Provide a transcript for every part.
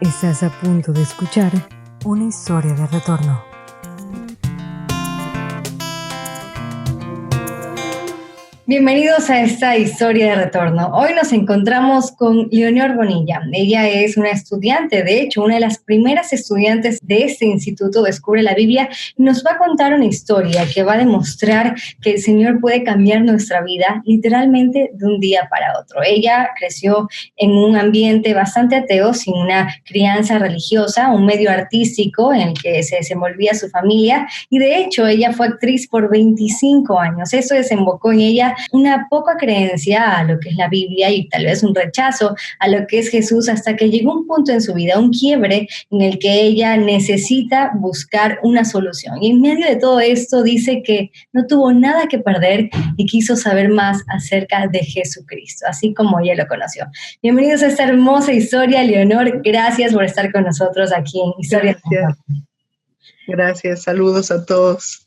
Estás a punto de escuchar una historia de retorno. Bienvenidos a esta historia de retorno. Hoy nos encontramos con Leonor Bonilla. Ella es una estudiante, de hecho, una de las primeras estudiantes de este instituto Descubre la Biblia, y nos va a contar una historia que va a demostrar que el Señor puede cambiar nuestra vida literalmente de un día para otro. Ella creció en un ambiente bastante ateo, sin una crianza religiosa, un medio artístico en el que se desenvolvía su familia, y de hecho ella fue actriz por 25 años. Eso desembocó en ella una poca creencia a lo que es la Biblia y tal vez un rechazo a lo que es Jesús, hasta que llegó un punto en su vida, un quiebre en el que ella necesita buscar una solución. Y en medio de todo esto dice que no tuvo nada que perder y quiso saber más acerca de Jesucristo, así como ella lo conoció. Bienvenidos a esta hermosa historia, Leonor. Gracias por estar con nosotros aquí en Historia. Gracias, saludos a todos.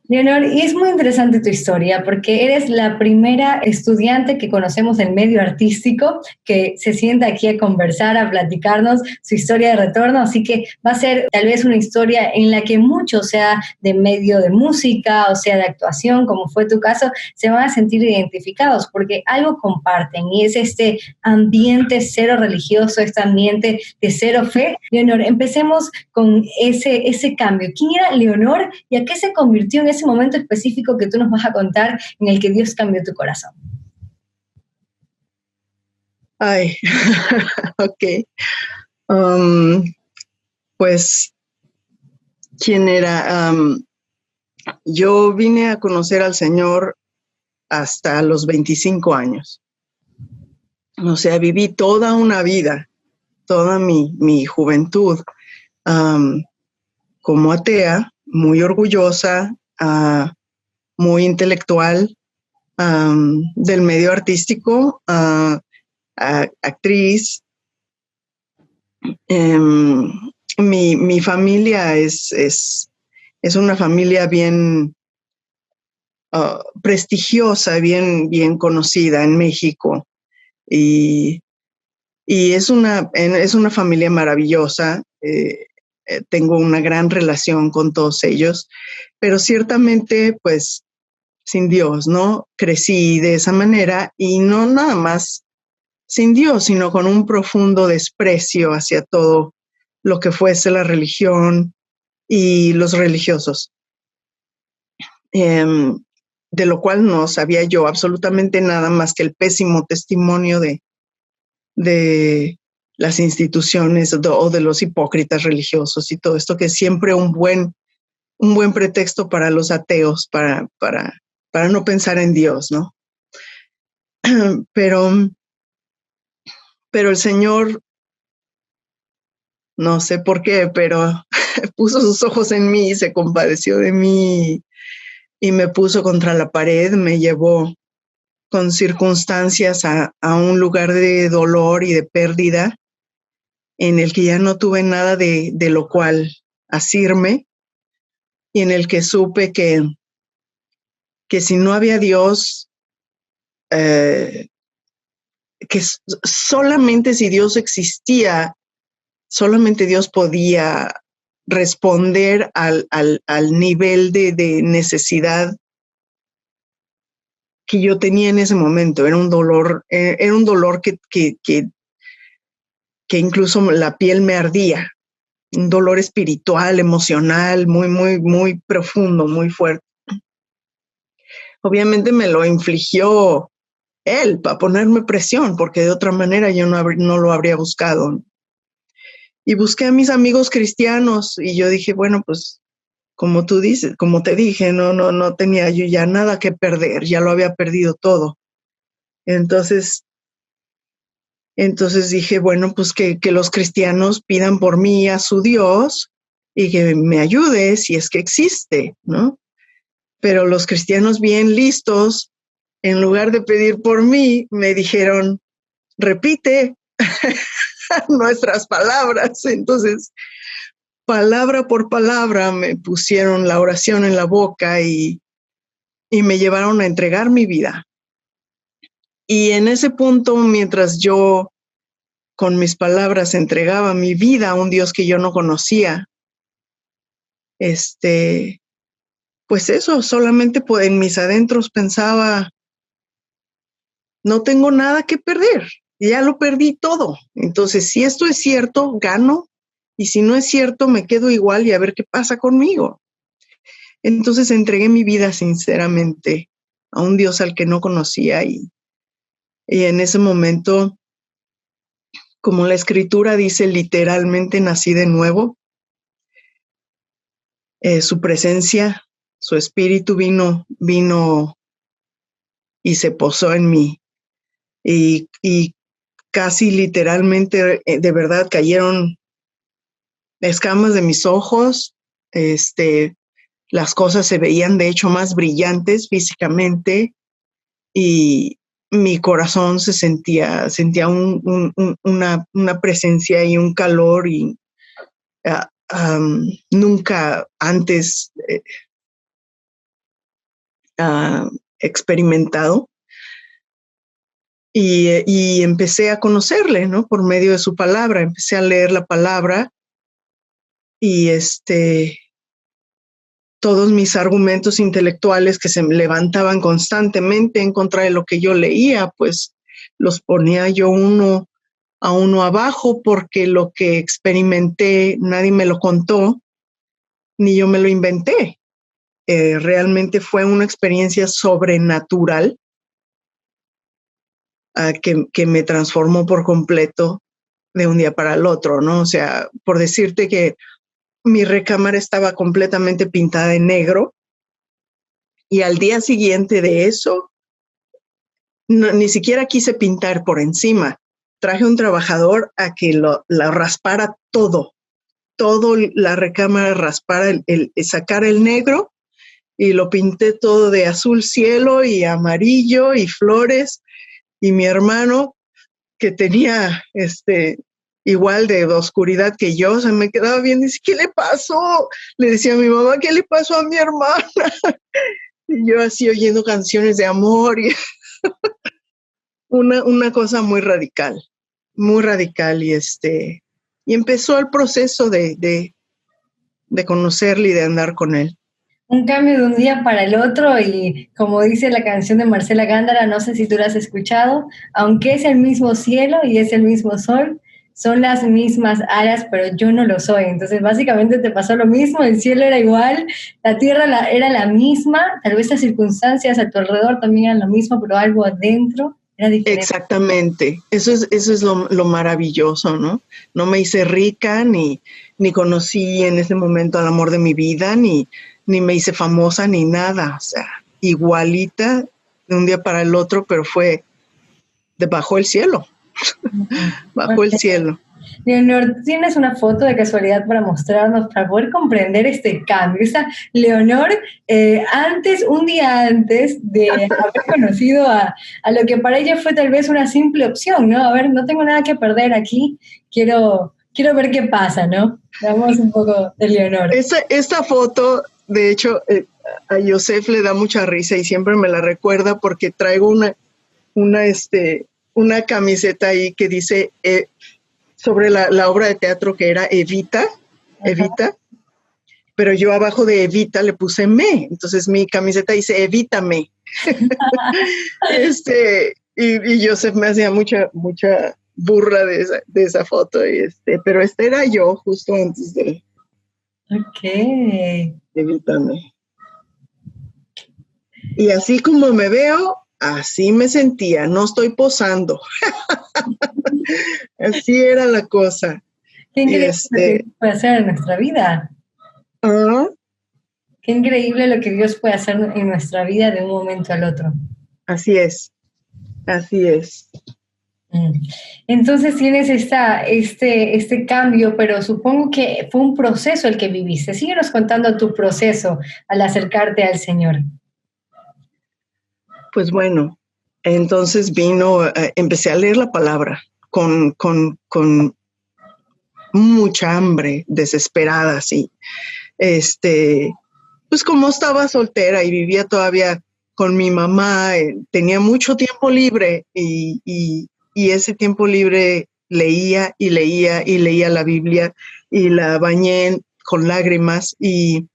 Leonor, y es muy interesante tu historia porque eres la primera estudiante que conocemos del medio artístico que se sienta aquí a conversar, a platicarnos su historia de retorno, así que va a ser tal vez una historia en la que muchos, sea de medio de música o sea de actuación, como fue tu caso, se van a sentir identificados porque algo comparten y es este ambiente cero religioso, este ambiente de cero fe. Leonor, empecemos con ese cambio. ¿Quién era Leonor y a qué se convirtió en ese momento específico que tú nos vas a contar en el que Dios cambió tu corazón? Ay, ok. Pues, ¿quién era? Yo vine a conocer al Señor hasta los 25 años. O sea, viví toda una vida, toda mi juventud, como atea, muy orgullosa, muy intelectual, del medio artístico, actriz. Mi familia es una familia bien prestigiosa, bien conocida en México, y es una familia maravillosa. Tengo una gran relación con todos ellos, pero ciertamente, pues, sin Dios, ¿no? Crecí de esa manera, y no nada más sin Dios, sino con un profundo desprecio hacia todo lo que fuese la religión y los religiosos, de lo cual no sabía yo absolutamente nada más que el pésimo testimonio de las instituciones o de los hipócritas religiosos y todo esto, que es siempre un buen pretexto para los ateos, para no pensar en Dios, ¿no? Pero el Señor, no sé por qué, pero puso sus ojos en mí, se compadeció de mí y me puso contra la pared, me llevó con circunstancias a un lugar de dolor y de pérdida, en el que ya no tuve nada de lo cual asirme, y en el que supe que si no había Dios, que solamente si Dios existía, solamente Dios podía responder al nivel de necesidad que yo tenía en ese momento. Era un dolor que incluso la piel me ardía, un dolor espiritual, emocional, muy profundo, muy fuerte. Obviamente me lo infligió Él para ponerme presión, porque de otra manera yo no lo habría buscado. Y busqué a mis amigos cristianos, y yo dije, bueno, pues, como tú dices, como te dije, no tenía yo ya nada que perder, ya lo había perdido todo. Entonces dije, bueno, pues que los cristianos pidan por mí a su Dios y que me ayude si es que existe, ¿no? Pero los cristianos bien listos, en lugar de pedir por mí, me dijeron, repite nuestras palabras. Entonces, palabra por palabra, me pusieron la oración en la boca y me llevaron a entregar mi vida. Y en ese punto, mientras yo con mis palabras entregaba mi vida a un Dios que yo no conocía, pues eso, solamente en mis adentros pensaba, no tengo nada que perder, ya lo perdí todo. Entonces, si esto es cierto, gano, y si no es cierto, me quedo igual y a ver qué pasa conmigo. Entonces entregué mi vida sinceramente a un Dios al que no conocía y en ese momento, como la escritura dice, literalmente nací de nuevo. Su presencia, su espíritu vino y se posó en mí y casi literalmente, de verdad, cayeron escamas de mis ojos, las cosas se veían de hecho más brillantes físicamente y mi corazón sentía una presencia y un calor y nunca antes experimentado. Y empecé a conocerle, ¿no? Por medio de su palabra, empecé a leer la palabra y todos mis argumentos intelectuales que se levantaban constantemente en contra de lo que yo leía, pues los ponía yo uno a uno abajo porque lo que experimenté nadie me lo contó, ni yo me lo inventé. Realmente fue una experiencia sobrenatural que me transformó por completo de un día para el otro, ¿no? O sea, por decirte que mi recámara estaba completamente pintada de negro y al día siguiente de eso, ni siquiera quise pintar por encima. Traje un trabajador a que la raspara todo la recámara, raspara, sacar el negro y lo pinté todo de azul cielo y amarillo y flores. Y mi hermano, que tenía igual de oscuridad que yo, se me quedaba bien, dice, ¿qué le pasó? Le decía a mi mamá, ¿qué le pasó a mi hermana? Y yo así oyendo canciones de amor y una cosa muy radical y empezó el proceso de conocerle y de andar con él. Un cambio de un día para el otro y como dice la canción de Marcela Gándara, no sé si tú la has escuchado, aunque es el mismo cielo y es el mismo sol, son las mismas alas, pero yo no lo soy. Entonces básicamente te pasó lo mismo, el cielo era igual, la tierra era la misma, tal vez las circunstancias a tu alrededor también eran lo mismo, pero algo adentro era diferente. Exactamente, eso es lo maravilloso, ¿no? No me hice rica, ni conocí en ese momento al amor de mi vida, ni me hice famosa, ni nada, o sea, igualita de un día para el otro, pero fue bajo el cielo, bajo el cielo. Leonor, ¿tienes una foto de casualidad para mostrarnos, para poder comprender este cambio? Esta Leonor, un día antes de haber conocido a lo que para ella fue tal vez una simple opción, ¿no? A ver, no tengo nada que perder aquí, quiero ver qué pasa, ¿no? Veamos un poco de Leonor. Esta foto, de hecho, a Joseph le da mucha risa y siempre me la recuerda porque traigo una camiseta ahí que dice sobre la obra de teatro que era Evita, pero yo abajo de Evita le puse me, entonces mi camiseta dice Evítame. Y Joseph me hacía mucha burla de esa foto, pero era yo justo antes de Evítame. Y así como me veo, así me sentía, no estoy posando. Así era la cosa. Qué increíble lo que Dios puede hacer en nuestra vida. Qué increíble lo que Dios puede hacer en nuestra vida de un momento al otro. Así es, así es. Entonces tienes este cambio, pero supongo que fue un proceso el que viviste. Síguenos contando tu proceso al acercarte al Señor. Pues bueno, entonces empecé a leer la palabra con mucha hambre, desesperada, así. Pues como estaba soltera y vivía todavía con mi mamá, tenía mucho tiempo libre y ese tiempo libre leía y leía y leía la Biblia y la bañé con lágrimas y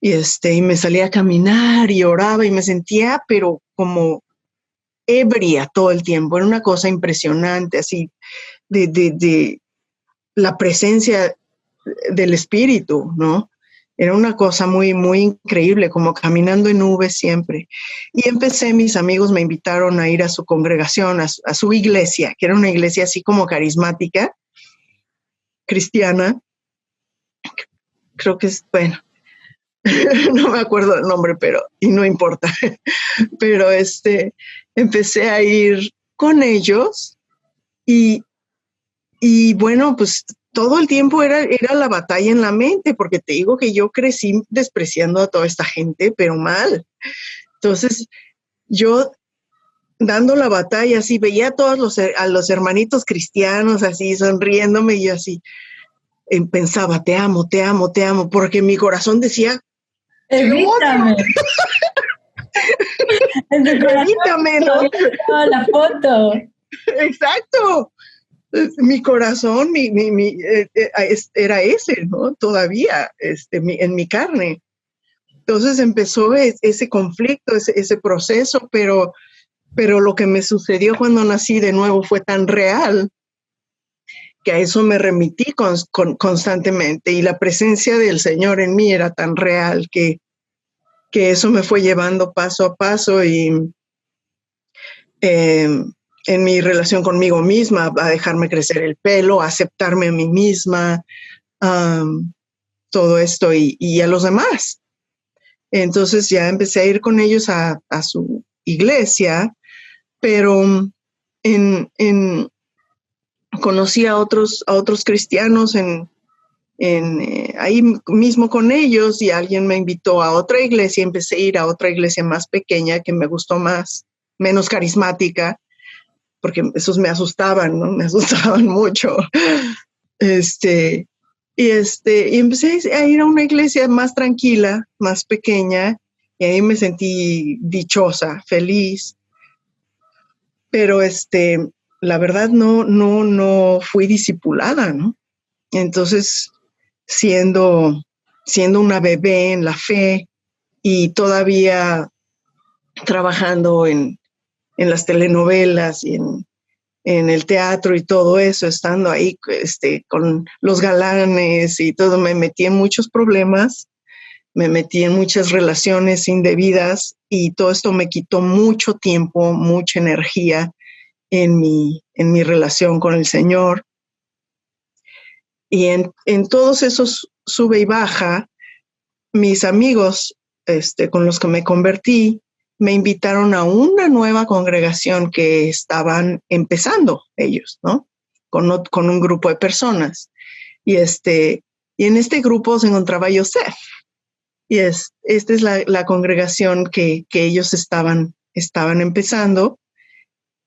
me salía a caminar y oraba y me sentía, pero como ebria todo el tiempo. Era una cosa impresionante, así, de la presencia del Espíritu, ¿no? Era una cosa muy, muy increíble, como caminando en nubes siempre. Y mis amigos me invitaron a ir a su congregación, a su iglesia, que era una iglesia así como carismática, cristiana. Creo que es, bueno, no me acuerdo el nombre, y no importa. Pero empecé a ir con ellos y bueno, pues todo el tiempo era la batalla en la mente, porque te digo que yo crecí despreciando a toda esta gente, pero mal. Entonces, yo dando la batalla, así veía a los hermanitos cristianos así sonriéndome y yo así pensaba, te amo, te amo, te amo, porque mi corazón decía, evítame. Evítame, ¿no? La foto. Exacto. Mi corazón era ese, ¿no? Todavía en mi carne. Entonces empezó ese conflicto, ese proceso, pero lo que me sucedió cuando nací de nuevo fue tan real que a eso me remití constantemente y la presencia del Señor en mí era tan real que eso me fue llevando paso a paso y en mi relación conmigo misma, a dejarme crecer el pelo, a aceptarme a mí misma, todo esto y a los demás. Entonces ya empecé a ir con ellos a su iglesia, pero conocí a otros cristianos ahí mismo con ellos y alguien me invitó a otra iglesia, empecé a ir a otra iglesia más pequeña que me gustó más, menos carismática, porque esos me asustaban, ¿no? Me asustaban mucho. Y empecé a ir a una iglesia más tranquila, más pequeña, y ahí me sentí dichosa, feliz. Pero la verdad no fui discipulada, ¿no? Entonces, siendo una bebé en la fe y todavía trabajando en las telenovelas y en el teatro y todo eso, estando ahí con los galanes y todo, me metí en muchos problemas, me metí en muchas relaciones indebidas y todo esto me quitó mucho tiempo, mucha energía en mi relación con el Señor. Y en todos esos sube y baja, mis amigos con los que me convertí, me invitaron a una nueva congregación que estaban empezando ellos, ¿no? Con un grupo de personas. Y en este grupo se encontraba Yosef. Y esta es la congregación que ellos estaban empezando.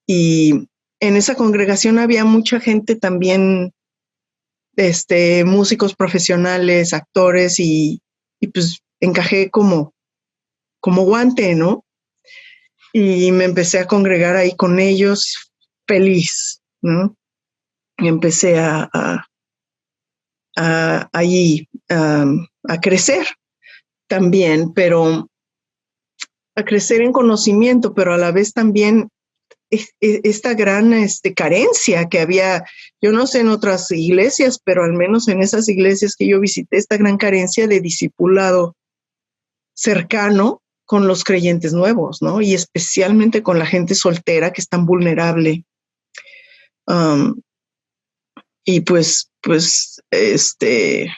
Y en esa congregación había mucha gente también, músicos profesionales, actores, y pues encajé como guante, ¿no? Y me empecé a congregar ahí con ellos feliz, ¿no? Y empecé allí a crecer también, pero a crecer en conocimiento, pero a la vez también esta gran carencia que había, yo no sé en otras iglesias, pero al menos en esas iglesias que yo visité, esta gran carencia de discipulado cercano con los creyentes nuevos, ¿no? Y especialmente con la gente soltera que es tan vulnerable. Y pues, te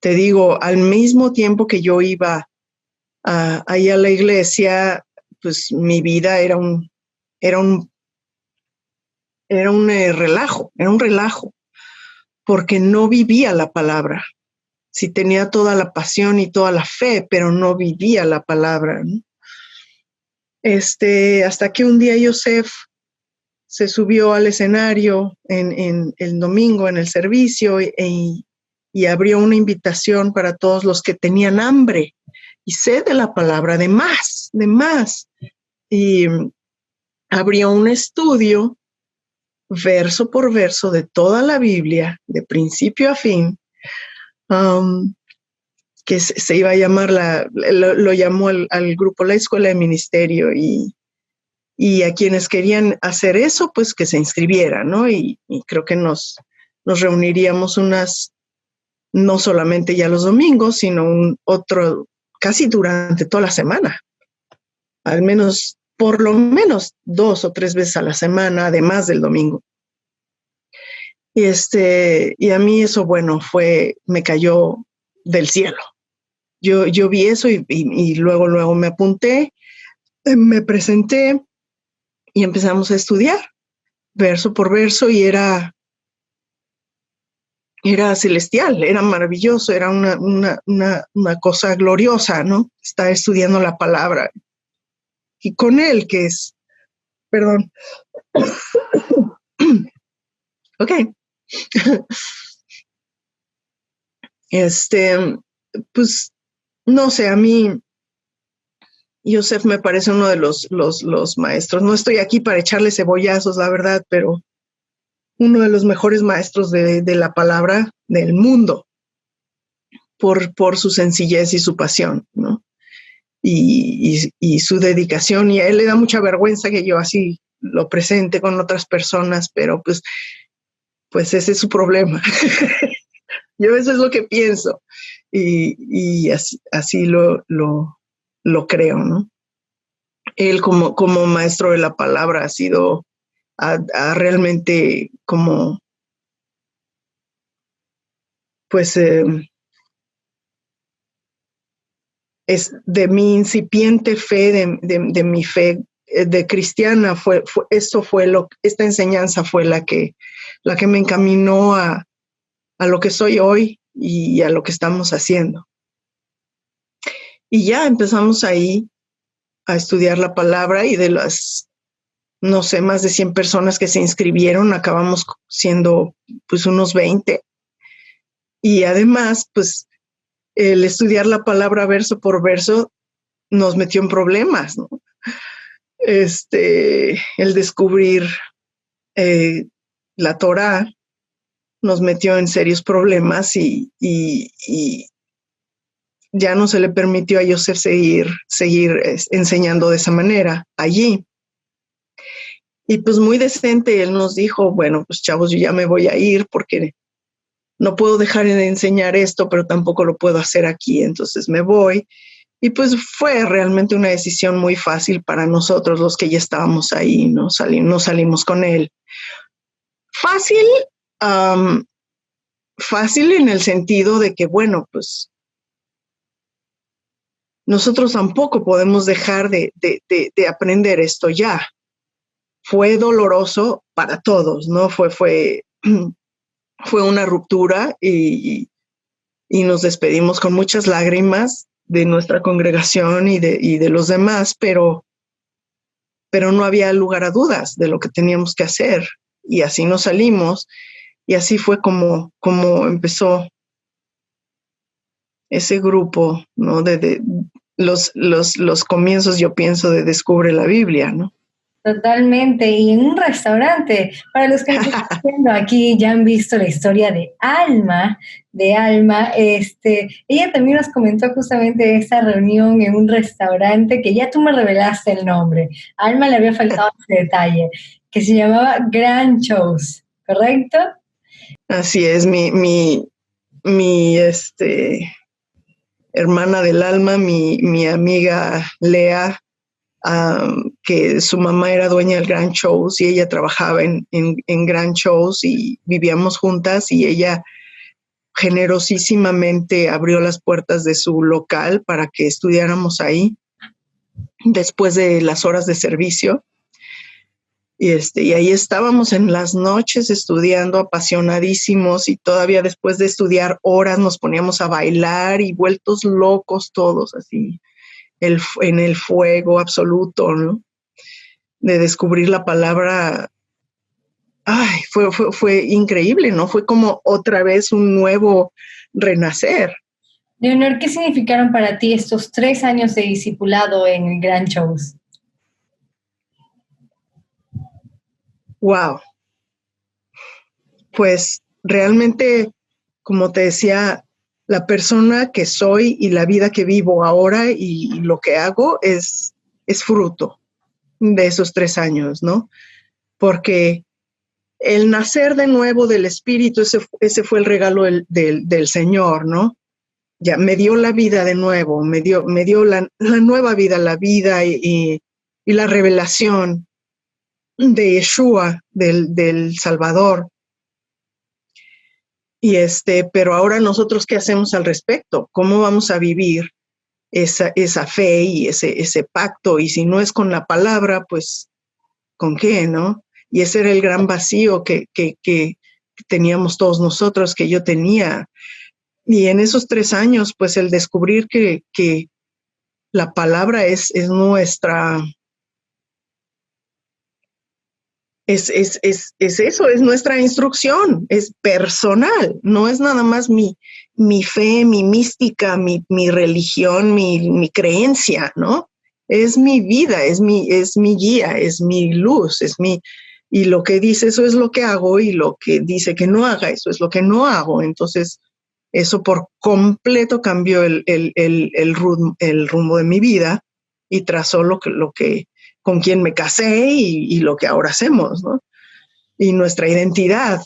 digo, al mismo tiempo que yo iba ahí a la iglesia, pues mi vida era un relajo, porque no vivía la palabra. Sí tenía toda la pasión y toda la fe, pero no vivía la palabra, ¿no? Hasta que un día Yosef se subió al escenario en el domingo en el servicio y abrió una invitación para todos los que tenían hambre y sed de la palabra, de más. Y abrió un estudio verso por verso de toda la Biblia, de principio a fin, que se iba a llamar, lo llamó al grupo la Escuela de Ministerio, y a quienes querían hacer eso, pues que se inscribieran, ¿no? Y creo que nos reuniríamos no solamente ya los domingos, sino casi durante toda la semana, al menos, por lo menos 2 o 3 veces a la semana, además del domingo. Y a mí eso, bueno, me cayó del cielo. Yo vi eso y luego me apunté, me presenté y empezamos a estudiar verso por verso, y era celestial, era maravilloso, era una cosa gloriosa, ¿no? Estar estudiando la palabra. Y con él, perdón. Ok. Pues, no sé, a mí Joseph me parece uno de los maestros. No estoy aquí para echarle cebollazos, la verdad, pero uno de los mejores maestros de la palabra del mundo, por su sencillez y su pasión, ¿no? Y su dedicación. Y a él le da mucha vergüenza que yo así lo presente con otras personas, pero pues ese es su problema. Yo eso es lo que pienso. Y así lo creo, ¿no? Él como maestro de la palabra ha realmente como, pues, es de mi incipiente fe, de mi fe de cristiana, esta enseñanza fue la que me encaminó a lo que soy hoy y a lo que estamos haciendo. Y ya empezamos ahí a estudiar la palabra, y de las, no sé, más de 100 personas que se inscribieron, acabamos siendo pues unos 20. Y además, pues, el estudiar la palabra verso por verso nos metió en problemas, ¿no? El descubrir la Torá nos metió en serios problemas, y ya no se le permitió a Joseph seguir enseñando de esa manera allí. Y pues muy decente, él nos dijo, bueno, pues chavos, yo ya me voy a ir porque no puedo dejar de enseñar esto, pero tampoco lo puedo hacer aquí, entonces me voy. Y pues fue realmente una decisión muy fácil para nosotros, los que ya estábamos ahí, no salimos con él. Fácil, fácil en el sentido de que, bueno, pues nosotros tampoco podemos dejar de aprender esto ya. Fue doloroso para todos, ¿no? Fue una ruptura, y nos despedimos con muchas lágrimas de nuestra congregación y de los demás, pero no había lugar a dudas de lo que teníamos que hacer, y así nos salimos, y así fue como empezó ese grupo, ¿no? De los comienzos, yo pienso, de Descubre la Biblia, ¿no? Totalmente, y en un restaurante. Para los que nos están viendo aquí, ya han visto la historia de Alma. Ella también nos comentó justamente esa reunión en un restaurante que ya tú me revelaste el nombre. A Alma le había faltado ese detalle, que se llamaba Grand Shows, ¿correcto? Así es, mi hermana del alma, mi amiga Lea, que su mamá era dueña del Grand Shows, y ella trabajaba en Grand Shows, y vivíamos juntas, y ella generosísimamente abrió las puertas de su local para que estudiáramos ahí después de las horas de servicio. Y ahí estábamos en las noches estudiando, apasionadísimos, y todavía después de estudiar horas nos poníamos a bailar y vueltos locos todos, así, en el fuego absoluto, ¿no? De descubrir la palabra. Ay, fue increíble, ¿no? Fue como otra vez un nuevo renacer. Leonor, ¿qué significaron para ti estos 3 años de discipulado en el Grand Shows? Wow. pues realmente, como te decía, la persona que soy y la vida que vivo ahora y lo que hago es fruto de esos 3 años, ¿no? Porque el nacer de nuevo del Espíritu, ese fue el regalo del Señor, ¿no? Ya me dio la vida de nuevo, me dio la nueva vida, la vida y la revelación de Yeshua, del Salvador. Pero ahora nosotros, ¿qué hacemos al respecto? ¿Cómo vamos a vivir esa fe y ese pacto? Y si no es con la palabra, pues, ¿con qué, no? Y ese era el gran vacío que teníamos todos nosotros, que yo tenía. Y en esos 3 años, pues, el descubrir que la palabra es nuestra... Es eso, es nuestra instrucción, es personal, no es nada más mi fe, mi mística, mi religión, mi creencia, ¿no? Es mi vida, es mi guía, es mi luz, y lo que dice, eso es lo que hago, y lo que dice que no haga, eso es lo que no hago. Entonces, eso por completo cambió el rumbo de mi vida y trazó con quien me casé y lo que ahora hacemos, ¿no? Y nuestra identidad.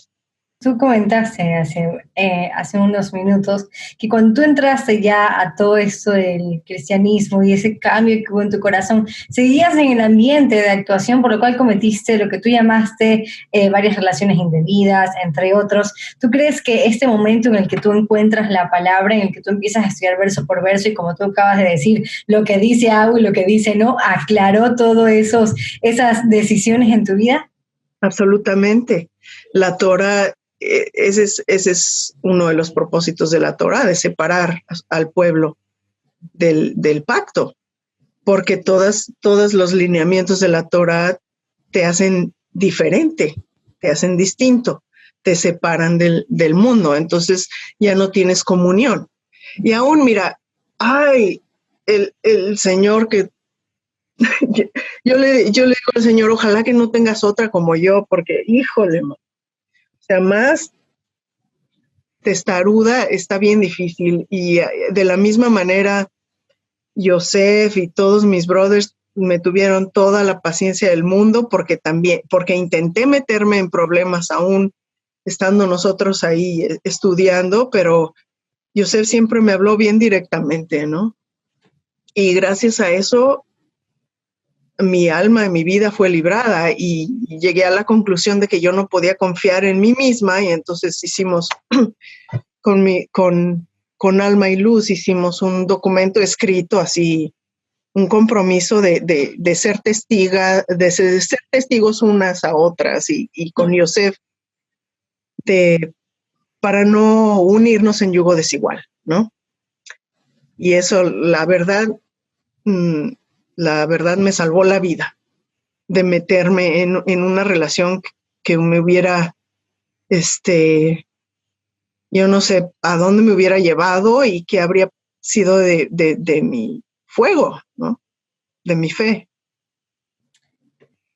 Tú comentaste hace unos minutos que cuando tú entraste ya a todo esto del cristianismo y ese cambio que hubo en tu corazón, seguías en el ambiente de actuación, por lo cual cometiste lo que tú llamaste varias relaciones indebidas, entre otros. ¿Tú crees que este momento en el que tú encuentras la palabra, en el que tú empiezas a estudiar verso por verso y como tú acabas de decir, lo que dice hago y lo que dice no, aclaró todas esas decisiones en tu vida? Absolutamente. La Torah, ese es uno de los propósitos de la Torah, de separar al pueblo del pacto, porque todos los lineamientos de la Torah te hacen diferente, te hacen distinto, te separan del mundo, entonces ya no tienes comunión. Y aún, mira, el Señor que yo le digo al Señor, ojalá que no tengas otra como yo, porque, híjole, o sea, más testaruda está bien difícil. Y de la misma manera, Joseph y todos mis brothers me tuvieron toda la paciencia del mundo porque intenté meterme en problemas aún estando nosotros ahí estudiando, pero Joseph siempre me habló bien directamente, ¿no? Y gracias a eso, mi alma y mi vida fue librada y llegué a la conclusión de que yo no podía confiar en mí misma y entonces hicimos con alma y luz, hicimos un documento escrito así, un compromiso de ser ser testigos unas a otras y con Yosef para no unirnos en yugo desigual, ¿no? Y eso, la verdad me salvó la vida de meterme en una relación que me hubiera, yo no sé a dónde me hubiera llevado y que habría sido de mi fuego, ¿no? De mi fe.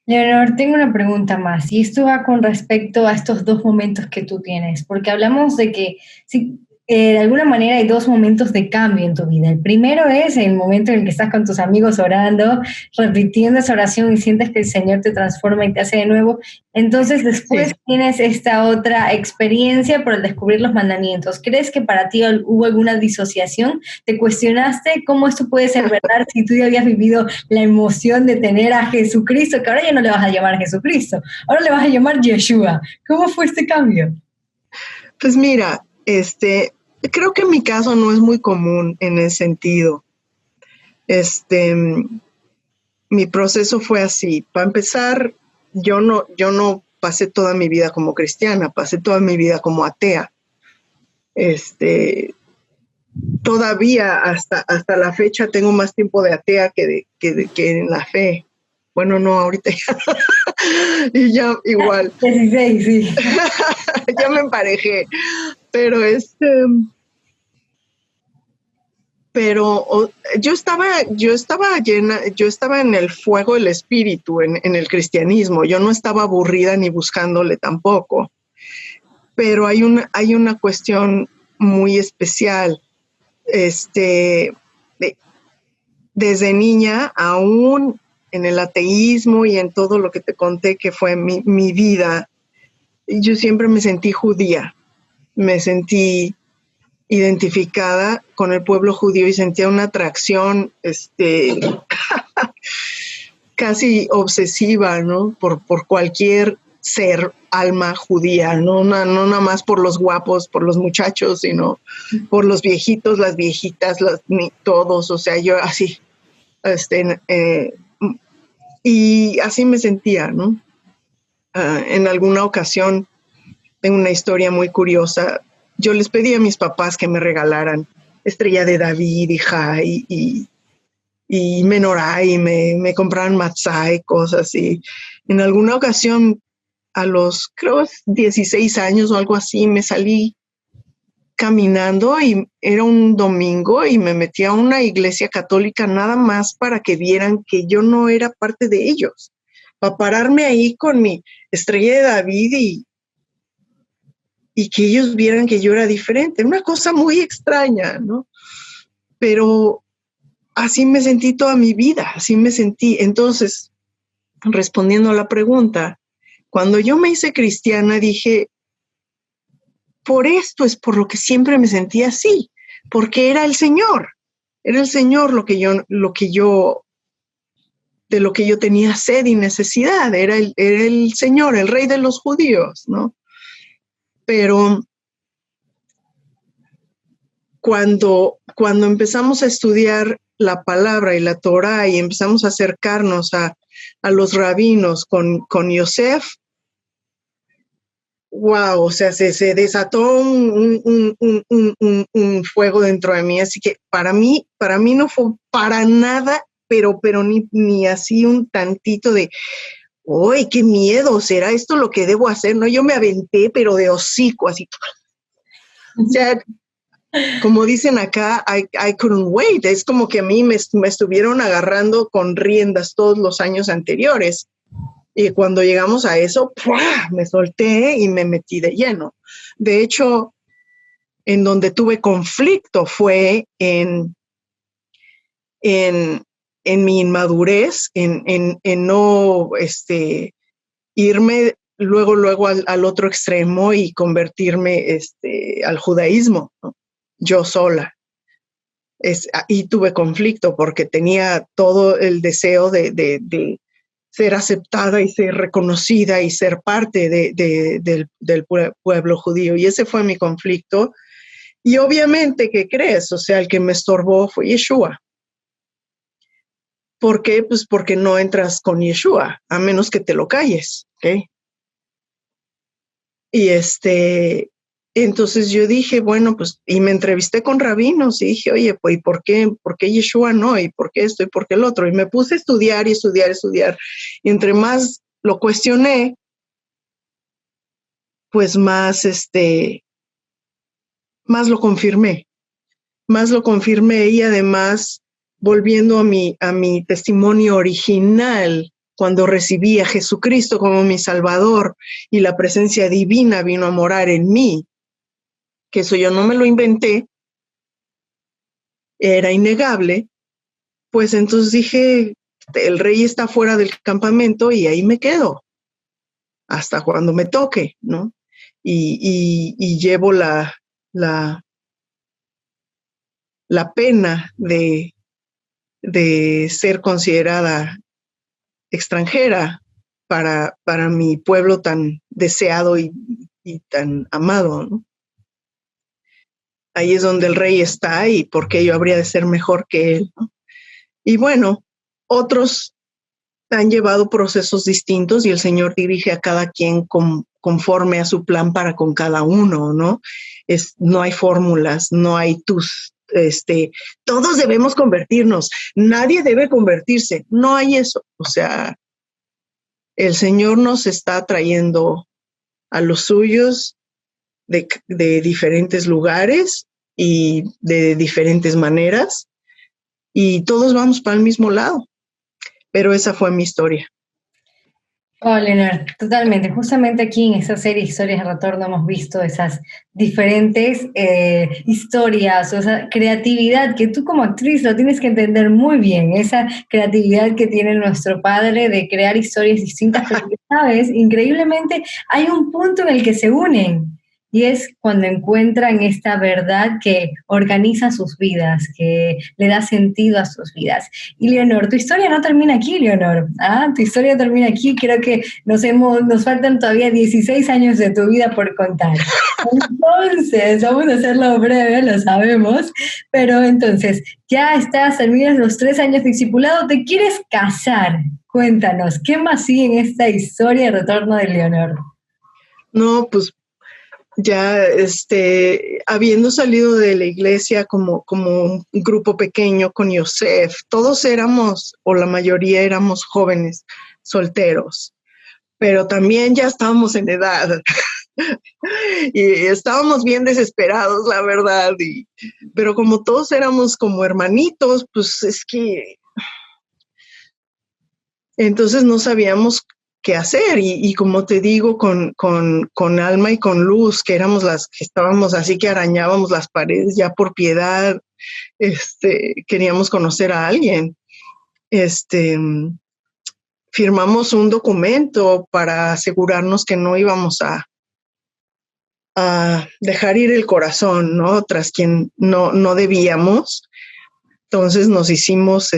Leonor, tengo una pregunta más, y esto va con respecto a estos 2 momentos que tú tienes, porque hablamos de que si, de alguna manera hay 2 momentos de cambio en tu vida. El primero es el momento en el que estás con tus amigos orando, repitiendo esa oración y sientes que el Señor te transforma y te hace de nuevo. Entonces después tienes esta otra experiencia por el descubrir los mandamientos. ¿Crees que para ti hubo alguna disociación? ¿Te cuestionaste cómo esto puede ser verdad si tú ya habías vivido la emoción de tener a Jesucristo, que ahora ya no le vas a llamar Jesucristo, ahora le vas a llamar Yeshua? ¿Cómo fue este cambio? Pues mira, creo que en mi caso no es muy común en ese sentido. Mi proceso fue así. Para empezar, yo no pasé toda mi vida como cristiana, pasé toda mi vida como atea. Todavía hasta la fecha tengo más tiempo de atea que en la fe. Bueno, no, ahorita ya. Y ya igual. 16, sí. Ya me emparejé. Pero yo estaba llena, yo estaba en el fuego del espíritu, en el cristianismo. Yo no estaba aburrida ni buscándole tampoco. pero hay una cuestión muy especial. Desde niña, aún en el ateísmo y en todo lo que te conté que fue mi vida, yo siempre me sentí judía, me sentí identificada con el pueblo judío y sentía una atracción casi obsesiva, ¿no? Por cualquier ser, alma judía, no nada más por los guapos, por los muchachos, sino por los viejitos, las viejitas, todos, o sea, yo así, y así me sentía, ¿no? En alguna ocasión, tengo una historia muy curiosa, yo les pedí a mis papás que me regalaran Estrella de David y menorá, y me compraron matzá y cosas, y en alguna ocasión a los, creo, 16 años o algo así, me salí caminando y era un domingo y me metí a una iglesia católica nada más para que vieran que yo no era parte de ellos, para pararme ahí con mi Estrella de David y que ellos vieran que yo era diferente, una cosa muy extraña, ¿no? Pero así me sentí toda mi vida, así me sentí. Entonces, respondiendo a la pregunta, cuando yo me hice cristiana dije, por esto es por lo que siempre me sentí así, porque era el Señor de lo que yo tenía sed y necesidad, era el Señor, el Rey de los judíos, ¿no? Pero cuando empezamos a estudiar la palabra y la Torá y empezamos a acercarnos a los rabinos con Yosef, wow, o sea, se desató un fuego dentro de mí, así que para mí no fue para nada, pero ni así un tantito de, ¡ay, qué miedo! ¿Será esto lo que debo hacer? No, yo me aventé, pero de hocico, así. O sea, como dicen acá, I couldn't wait. Es como que a mí me estuvieron agarrando con riendas todos los años anteriores. Y cuando llegamos a eso, ¡pua!, me solté y me metí de lleno. De hecho, en donde tuve conflicto fue en mi inmadurez, en no irme luego al otro extremo y convertirme al judaísmo, ¿no? Yo sola. Ahí tuve conflicto porque tenía todo el deseo de ser aceptada y ser reconocida y ser parte del pueblo judío. Y ese fue mi conflicto. Y obviamente, ¿qué crees? O sea, el que me estorbó fue Yeshua. ¿Por qué? Pues porque no entras con Yeshua, a menos que te lo calles, ¿ok? Y entonces yo dije, bueno, pues, y me entrevisté con rabinos y dije, oye, pues, ¿y por qué Yeshua no? ¿Y por qué esto? ¿Y por qué el otro? Y me puse a estudiar y estudiar. Y entre más lo cuestioné, pues más lo confirmé. Y además, volviendo a mi testimonio original, cuando recibí a Jesucristo como mi Salvador y la presencia divina vino a morar en mí, que eso yo no me lo inventé, era innegable, pues entonces dije, el rey está fuera del campamento y ahí me quedo, hasta cuando me toque, ¿no? Y llevo la pena de ser considerada extranjera para mi pueblo tan deseado y tan amado, ¿no? Ahí es donde el rey está y por qué yo habría de ser mejor que él, ¿no? Y bueno, otros han llevado procesos distintos y el Señor dirige a cada quien conforme a su plan para con cada uno, ¿no? No hay fórmulas, no hay todos debemos convertirnos, nadie debe convertirse, no hay eso. O sea, el Señor nos está trayendo a los suyos de diferentes lugares y de diferentes maneras, y todos vamos para el mismo lado. Pero esa fue mi historia. Oh, Leonor, totalmente. Justamente aquí en esta serie Historias de Retorno hemos visto esas diferentes historias, o esa creatividad que tú como actriz lo tienes que entender muy bien, esa creatividad que tiene nuestro padre de crear historias distintas, pero que, sabes, increíblemente hay un punto en el que se unen. Y es cuando encuentran esta verdad que organiza sus vidas, que le da sentido a sus vidas. Y Leonor, tu historia no termina aquí, Leonor. Ah, tu historia termina aquí. Creo que nos faltan todavía 16 años de tu vida por contar. Entonces, vamos a hacerlo breve, lo sabemos. Pero entonces, ya estás, terminas los 3 años discipulado, te quieres casar. Cuéntanos, ¿qué más sigue en esta historia de retorno de Leonor? No, pues ya habiendo salido de la iglesia como un grupo pequeño con Yosef, todos éramos, o la mayoría éramos jóvenes, solteros, pero también ya estábamos en edad y estábamos bien desesperados, la verdad, pero como todos éramos como hermanitos, pues es que entonces no sabíamos qué hacer y como te digo, con Alma y con Luz, que éramos las que estábamos así que arañábamos las paredes ya por piedad, queríamos conocer a alguien. Firmamos un documento para asegurarnos que no íbamos a dejar ir el corazón, ¿no? Tras quien no debíamos. Entonces nos hicimos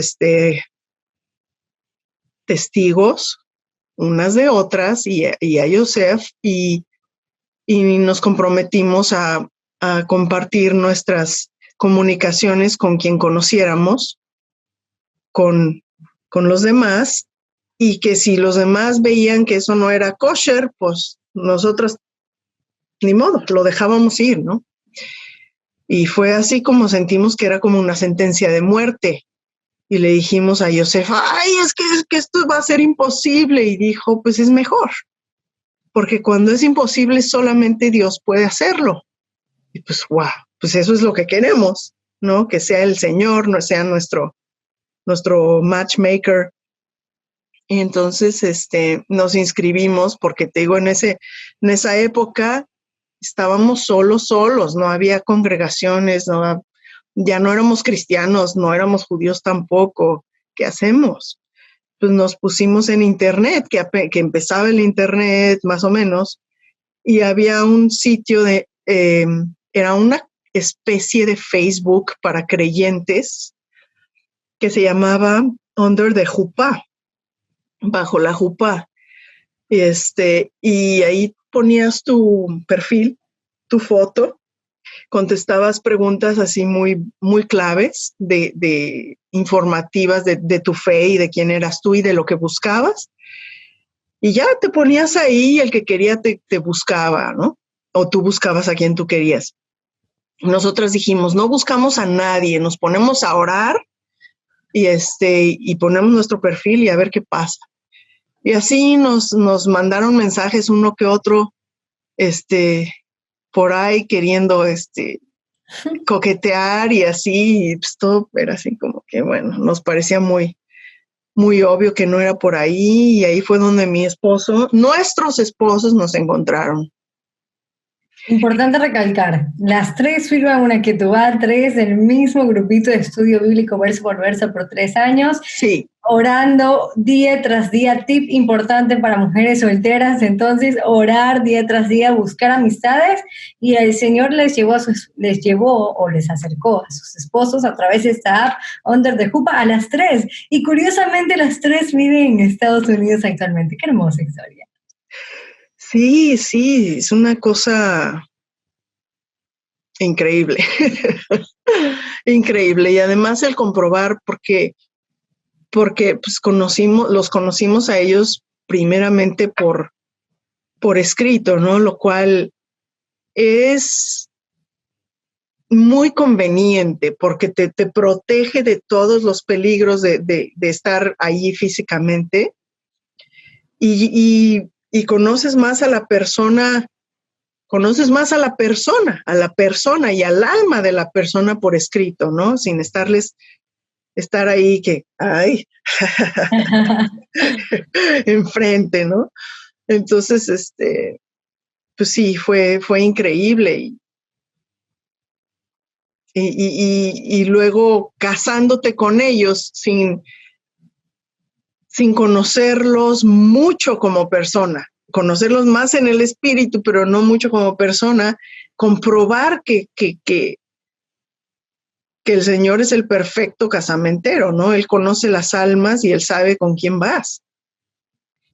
testigos unas de otras y a Yosef y nos comprometimos a compartir nuestras comunicaciones con quien conociéramos, con los demás, y que si los demás veían que eso no era kosher, pues nosotros ni modo, lo dejábamos ir, ¿no? Y fue así como sentimos que era como una sentencia de muerte. Y le dijimos a Yosef, ay, es que esto va a ser imposible. Y dijo, pues es mejor, porque cuando es imposible solamente Dios puede hacerlo. Y pues, wow, pues eso es lo que queremos, ¿no? Que sea el Señor, no sea nuestro matchmaker. Y entonces nos inscribimos porque te digo, en esa época estábamos solos, no había congregaciones, ya no éramos cristianos, no éramos judíos tampoco. ¿Qué hacemos? Pues nos pusimos en internet, que empezaba el internet más o menos, y había un sitio era una especie de Facebook para creyentes que se llamaba Under the Juppah, bajo la Juppah. Y ahí ponías tu perfil, tu foto, contestabas preguntas así muy, muy claves de informativas de tu fe y de quién eras tú y de lo que buscabas. Y ya te ponías ahí y el que quería te buscaba, ¿no? O tú buscabas a quien tú querías. Nosotras dijimos, no buscamos a nadie, nos ponemos a orar y ponemos nuestro perfil y a ver qué pasa. Y así nos mandaron mensajes uno que otro, por ahí queriendo, coquetear y así, y pues todo era así como que, bueno, nos parecía muy, muy obvio que no era por ahí, y ahí fue donde nuestros esposos nos encontraron. Importante recalcar, las tres firman una Ketubá, tres del mismo grupito de estudio bíblico verso por verso por 3 años. Sí. Orando día tras día, tip importante para mujeres solteras, entonces orar día tras día, buscar amistades, y el Señor les llevó o les acercó a sus esposos a través de esta app Under the Juppah a las tres, y curiosamente las tres viven en Estados Unidos actualmente. Qué hermosa historia. Sí, es una cosa increíble, increíble, y además el comprobar porque pues los conocimos a ellos primeramente por escrito, ¿no? Lo cual es muy conveniente porque te protege de todos los peligros de estar allí físicamente y conoces más a la persona y al alma de la persona por escrito, ¿no? Sin estarles estar ahí que, ay, enfrente, ¿no? Entonces, pues sí, fue increíble. Y luego casándote con ellos sin conocerlos mucho como persona, conocerlos más en el espíritu, pero no mucho como persona, comprobar que el Señor es el perfecto casamentero, ¿no? Él conoce las almas y Él sabe con quién vas.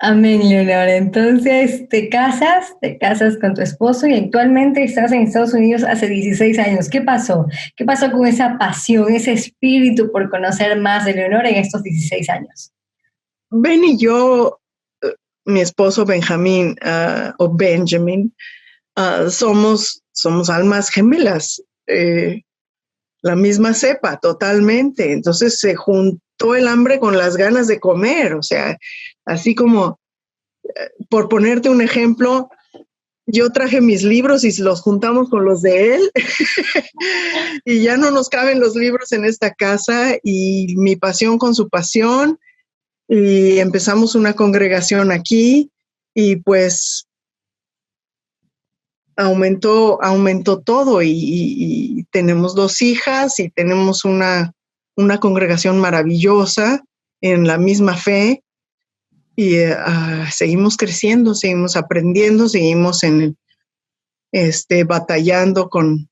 Amén, Leonor. Entonces, te casas con tu esposo y actualmente estás en Estados Unidos hace 16 años. ¿Qué pasó? ¿Qué pasó con esa pasión, ese espíritu por conocer más de Leonor en estos 16 años? Ben y yo, mi esposo Benjamín, o Benjamin, somos almas gemelas, la misma cepa totalmente. Entonces se juntó el hambre con las ganas de comer, o sea, así como, por ponerte un ejemplo, yo traje mis libros y los juntamos con los de él y ya no nos caben los libros en esta casa, y mi pasión con su pasión, y empezamos una congregación aquí y pues aumentó todo, y tenemos 2 hijas y tenemos una congregación maravillosa en la misma fe, y seguimos creciendo, seguimos aprendiendo, seguimos batallando con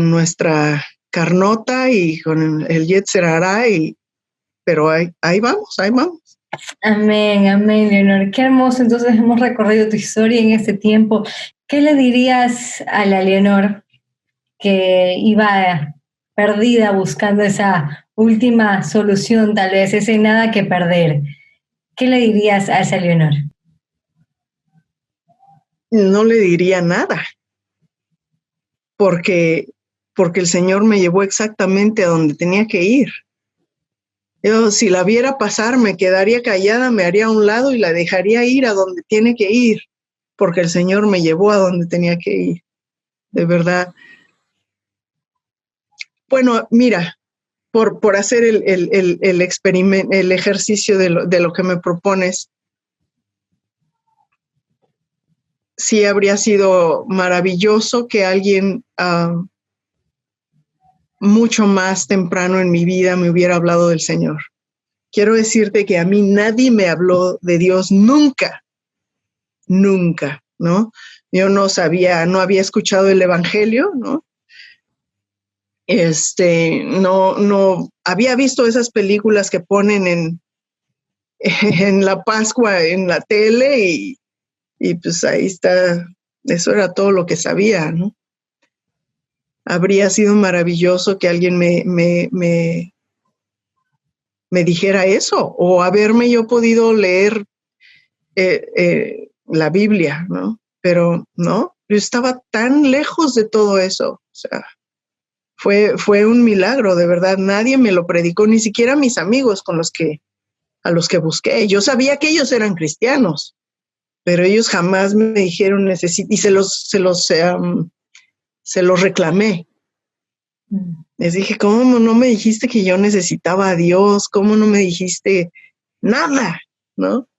nuestra carnota y con el Yetzer Hará, pero ahí vamos, ahí vamos. Amén, amén, Leonor. Qué hermoso. Entonces hemos recorrido tu historia en este tiempo. ¿Qué le dirías a la Leonor que iba perdida buscando esa última solución, tal vez ese nada que perder? ¿Qué le dirías a esa Leonor? No le diría nada, porque el Señor me llevó exactamente a donde tenía que ir. Yo, si la viera pasar, me quedaría callada, me haría a un lado y la dejaría ir a donde tiene que ir, porque el Señor me llevó a donde tenía que ir, de verdad. Bueno, mira, por hacer el experimento, el ejercicio de lo que me propones, sí habría sido maravilloso que alguien mucho más temprano en mi vida me hubiera hablado del Señor. Quiero decirte que a mí nadie me habló de Dios nunca, nunca, ¿no? Yo no había escuchado el Evangelio, ¿no? No había visto esas películas que ponen en la Pascua en la tele, y pues ahí está, eso era todo lo que sabía, ¿no? Habría sido maravilloso que alguien me dijera eso, o haberme yo podido leer la Biblia, ¿no? Pero no, yo estaba tan lejos de todo eso, o sea, fue un milagro, de verdad. Nadie me lo predicó, ni siquiera mis amigos a los que busqué. Yo sabía que ellos eran cristianos, pero ellos jamás me dijeron y se los reclamé. Les dije, ¿cómo no me dijiste que yo necesitaba a Dios? ¿Cómo no me dijiste nada? ¿No?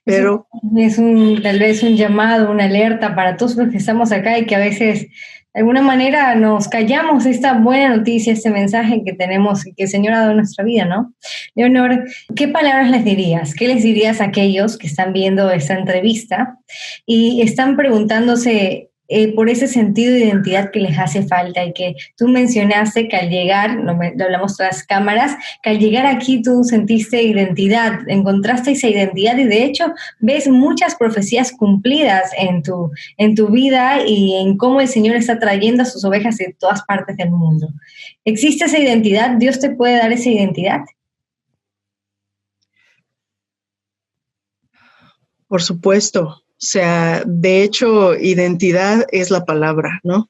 Pero es tal vez un llamado, una alerta para todos los que estamos acá y que a veces de alguna manera nos callamos esta buena noticia, este mensaje que tenemos y que el Señor ha dado en nuestra vida, ¿no? Leonor, ¿qué palabras les dirías? ¿Qué les dirías a aquellos que están viendo esta entrevista y están preguntándose por ese sentido de identidad que les hace falta, y que tú mencionaste que al llegar, lo hablamos tras cámaras, que al llegar aquí tú sentiste identidad, encontraste esa identidad y de hecho ves muchas profecías cumplidas en tu vida y en cómo el Señor está trayendo a sus ovejas de todas partes del mundo? ¿Existe esa identidad? ¿Dios te puede dar esa identidad? Por supuesto. O sea, de hecho, identidad es la palabra, ¿no?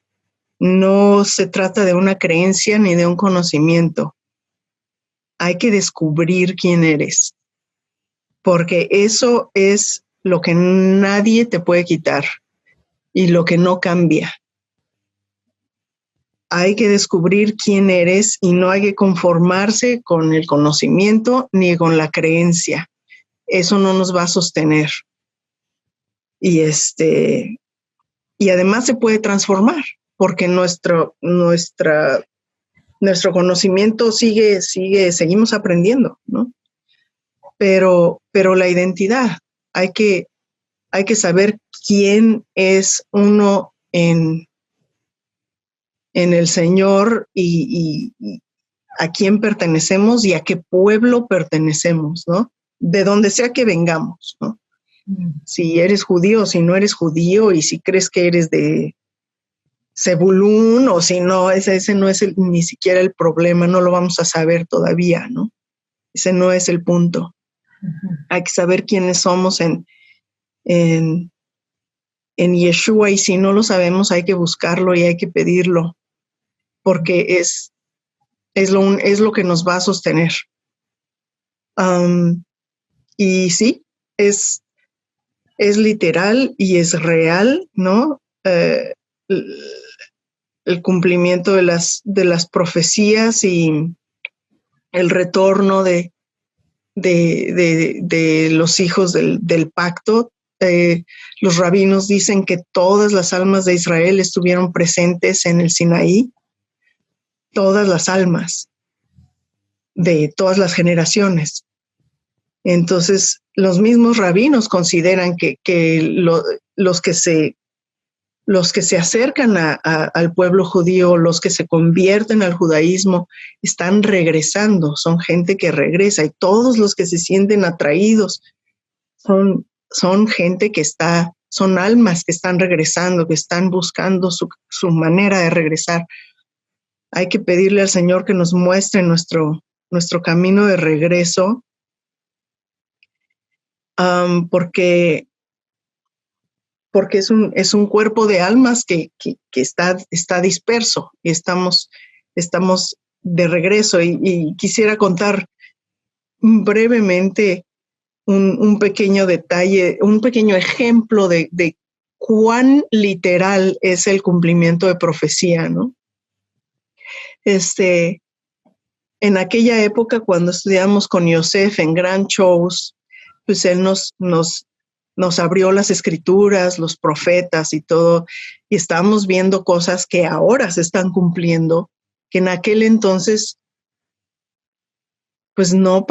No se trata de una creencia ni de un conocimiento. Hay que descubrir quién eres, porque eso es lo que nadie te puede quitar y lo que no cambia. hay que descubrir quién eres y no hay que conformarse con el conocimiento ni con la creencia. Eso no nos va a sostener. Y y además se puede transformar, porque nuestro conocimiento seguimos aprendiendo, ¿no? Pero la identidad, hay que saber quién es uno en el Señor y a quién pertenecemos y a qué pueblo pertenecemos, ¿no? De donde sea que vengamos, ¿no? Si eres judío, si no eres judío, y si crees que eres de Zebulún o si no, ese no es ni siquiera el problema, no lo vamos a saber todavía, ¿no? Ese no es el punto. Hay que saber quiénes somos en Yeshua, y si no lo sabemos hay que buscarlo y hay que pedirlo, porque es lo que nos va a sostener. Y sí, es literal y es real, ¿no? El cumplimiento de las profecías y el retorno de los hijos del pacto. Los rabinos dicen que todas las almas de Israel estuvieron presentes en el Sinaí, todas las almas de todas las generaciones. Entonces, los mismos rabinos consideran que los que se acercan al pueblo judío, los que se convierten al judaísmo, están regresando, son gente que regresa, y todos los que se sienten atraídos son gente son almas que están regresando, que están buscando su manera de regresar. Hay que pedirle al Señor que nos muestre nuestro camino de regreso, porque es un cuerpo de almas que está disperso, y estamos de regreso. Y quisiera contar brevemente un pequeño detalle, un pequeño ejemplo de cuán literal es el cumplimiento de profecía, ¿no? En aquella época, cuando estudiamos con Yosef en Grand Shows, pues él nos abrió las escrituras, los profetas y todo, y estábamos viendo cosas que ahora se están cumpliendo, que en aquel entonces pues no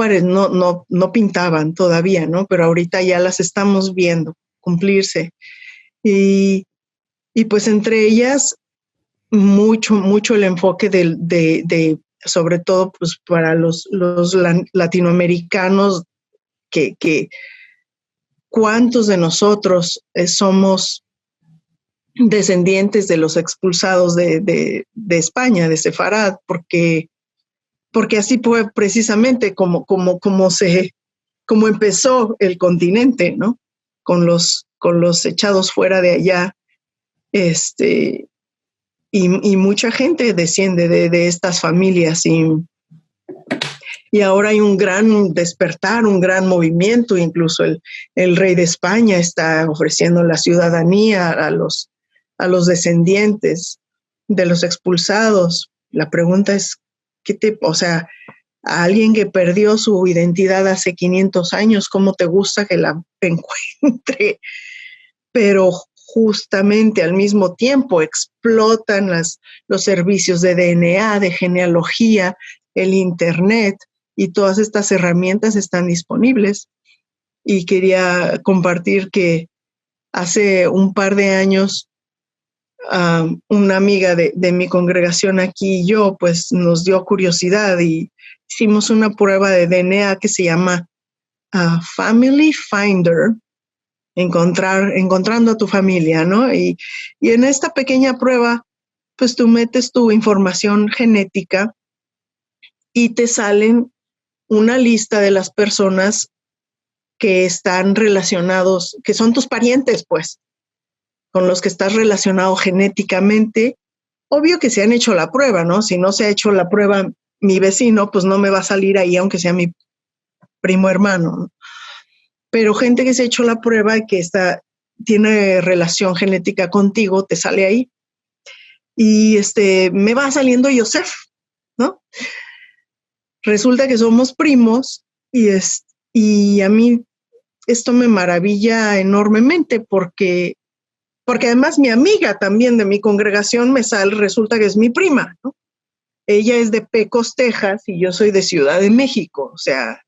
pintaban todavía, ¿no? Pero ahorita ya las estamos viendo cumplirse. Y pues entre ellas, mucho el enfoque de sobre todo pues para los latinoamericanos, que cuántos de nosotros somos descendientes de los expulsados de España, de Sefarad, porque así fue precisamente como empezó el continente, ¿no? Con los echados fuera de allá, y mucha gente desciende de estas familias, y ahora hay un gran despertar, un gran movimiento. Incluso el rey de España está ofreciendo la ciudadanía a los descendientes de los expulsados. La pregunta es, a alguien que perdió su identidad hace 500 años, ¿cómo te gusta que la encuentre? Pero justamente al mismo tiempo explotan los servicios de DNA, de genealogía, el Internet, y todas estas herramientas están disponibles. Y quería compartir que hace un par de años, una amiga de mi congregación aquí y yo, pues nos dio curiosidad y hicimos una prueba de DNA que se llama Family Finder, encontrando a tu familia, ¿no? Y en esta pequeña prueba, pues tú metes tu información genética y te salen una lista de las personas que están relacionados, que son tus parientes, pues, con los que estás relacionado genéticamente. Obvio que se han hecho la prueba, ¿no? Si no se ha hecho la prueba mi vecino, pues no me va a salir ahí, aunque sea mi primo hermano, ¿no? Pero gente que se ha hecho la prueba y que tiene relación genética contigo, te sale ahí. y me va saliendo Yosef, ¿no? Resulta que somos primos y a mí esto me maravilla enormemente porque además mi amiga también de mi congregación resulta que es mi prima, ¿no? Ella es de Pecos, Texas, y yo soy de Ciudad de México. O sea,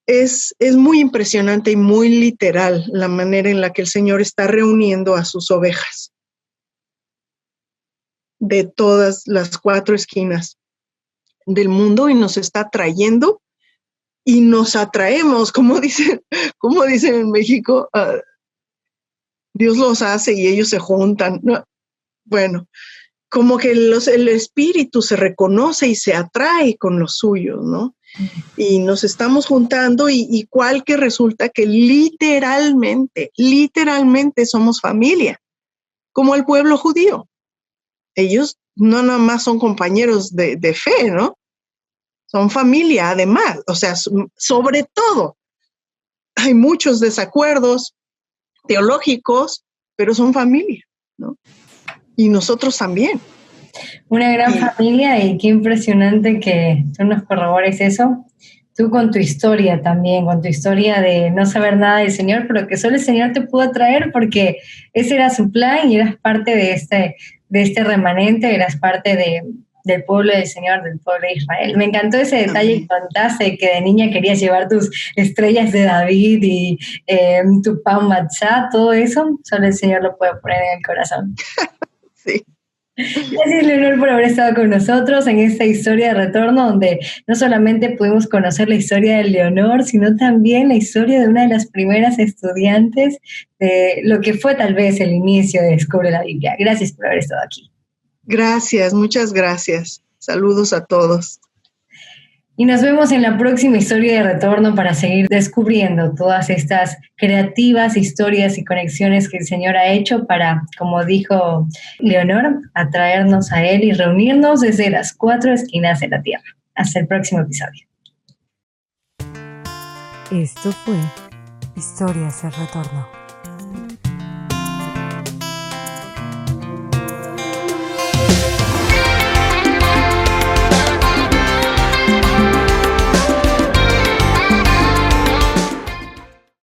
es muy impresionante y muy literal la manera en la que el Señor está reuniendo a sus ovejas de todas las 4 esquinas del mundo y nos está trayendo y nos atraemos, como dicen en México, Dios los hace y ellos se juntan, ¿no? Bueno, como que el espíritu se reconoce y se atrae con los suyos, ¿no? Y nos estamos juntando y cual que resulta que literalmente somos familia, como el pueblo judío. Ellos no nada más son compañeros de fe, ¿no? Son familia además, o sea, sobre todo. Hay muchos desacuerdos teológicos, pero son familia, ¿no? Y nosotros también. Una gran familia, y qué impresionante que tú nos corrobores eso. Tú con tu historia también, con tu historia de no saber nada del Señor, pero que solo el Señor te pudo traer porque ese era su plan y eras parte de este remanente, eras parte del pueblo del Señor, del pueblo de Israel. Me encantó ese detalle que contaste, que de niña querías llevar tus estrellas de David y tu pan matzá, todo eso, solo el Señor lo puede poner en el corazón. Sí. Gracias, Leonor, por haber estado con nosotros en esta historia de retorno, donde no solamente pudimos conocer la historia de Leonor, sino también la historia de una de las primeras estudiantes de lo que fue tal vez el inicio de Descubre la Biblia. Gracias por haber estado aquí. Gracias, muchas gracias. Saludos a todos. Y nos vemos en la próxima historia de retorno para seguir descubriendo todas estas creativas historias y conexiones que el Señor ha hecho para, como dijo Leonor, atraernos a Él y reunirnos desde las 4 esquinas de la tierra. Hasta el próximo episodio. Esto fue Historias de Retorno.